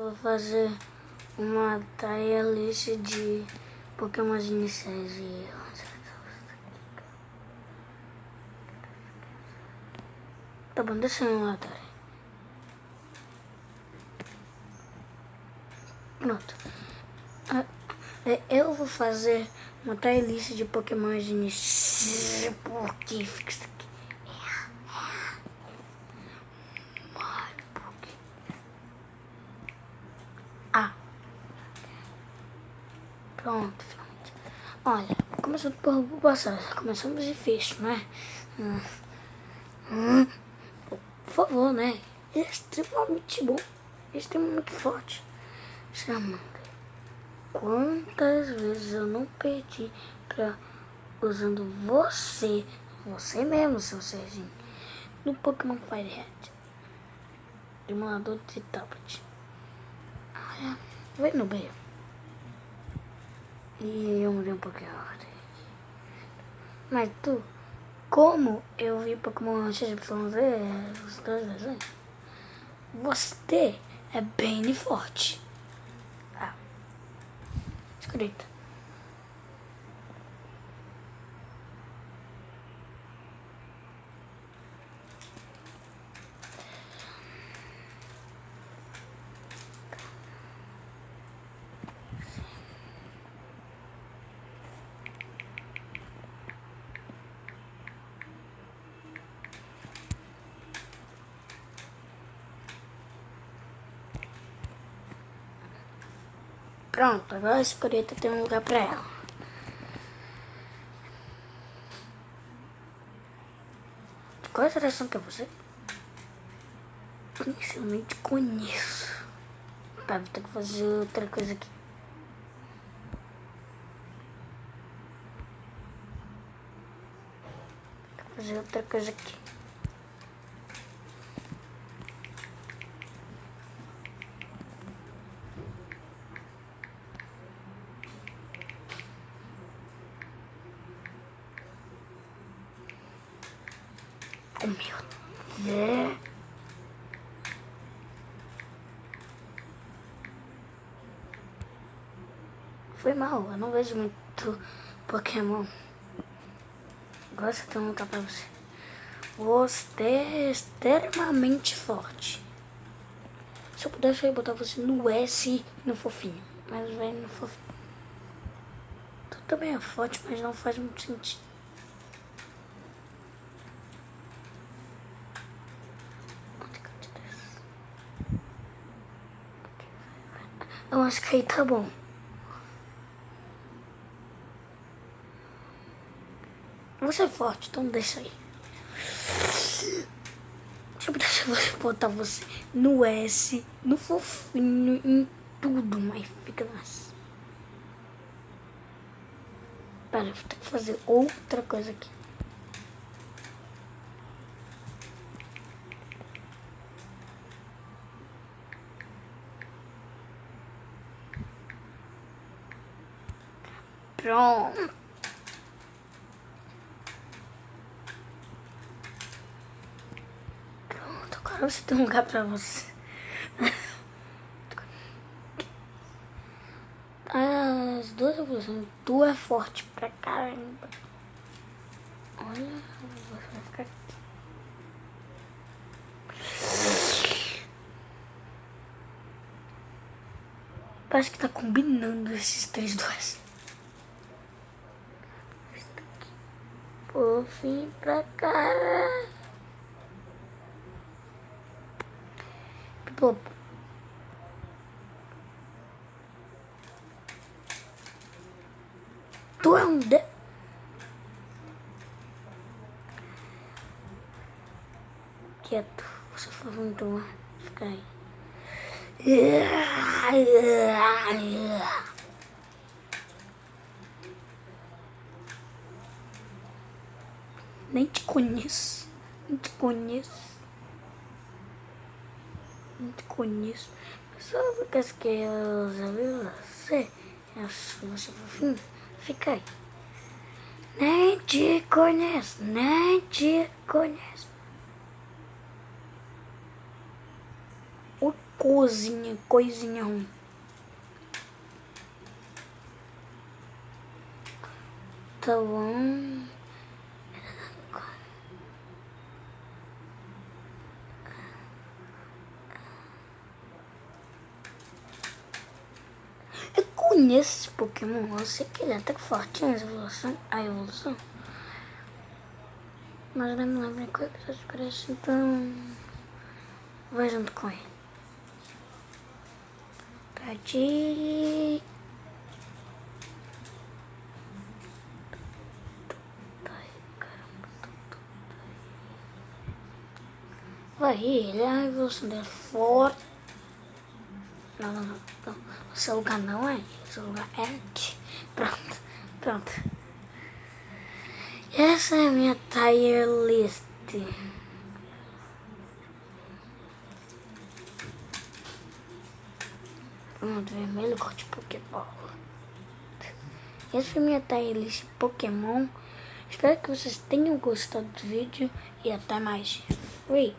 vou fazer uma tier list de Pokémon iniciais e... Tá bom, deixa eu lá, tá? Pronto. Eu vou fazer uma tier list de Pokémon iniciais. Porque fica isso aqui. Pronto, finalmente. Olha, começando por passar. Começamos difícil, né? Por favor, né? Ele é extremamente bom. Extremamente forte. Chamando. Quantas vezes eu não perdi usando você mesmo, seu Serginho, no Pokémon Firehead. Emulador de tablet. Olha, vai no meio. E eu mudei um pouquinho a ordem. Mas tu, como eu vi Pokémon XYZ, os dois desenhos, você é bem forte. Escrito. Pronto, agora a escolheta tem um lugar pra ela. Qual a seleção que é você? Inicialmente conheço. Tá, vou ter que fazer outra coisa aqui. Vou fazer outra coisa aqui. Oh, meu Deus. Foi mal, eu não vejo muito Pokémon. Gosto de ter um lugar pra você. Você é extremamente forte. Se eu pudesse, eu ia botar você no S e no fofinho. Mas vai no fofinho. Tu também é forte, mas não faz muito sentido. Eu acho que aí tá bom. Você é forte, então deixa aí. Se eu pudesse botar você no S, no fofinho, em tudo, mas fica mais. Pera, eu vou ter que fazer outra coisa aqui. Pronto. Pronto, agora você tem um lugar pra você. As duas evoluções. Tu é forte pra caramba. Olha, você vai ficar aqui. Parece que tá combinando esses três dois. Fofinho pra caralho. Pop. Tu é um de... Quieto. Você foi muito bom. Fica aí. Nem te conheço. Nem te conheço. Nem te conheço. Só porque que eu já vi você. Acho você fofinho. Fica aí. Nem te conheço. Nem te conheço. coisinha ruim. Tá bom. Eu conheço esse Pokémon, eu sei que ele é até fortinho a evolução. Mas não me lembro qual episódio parece, então vai junto com ele. Perdi. Vai, ele é a evolução dele forte. Não. O seu lugar não é. O seu lugar é aqui. Pronto. Essa é a minha tier list. Pronto, vermelho, corte Pokébola. Essa foi a minha tier list Pokémon. Espero que vocês tenham gostado do vídeo e até mais. Fui!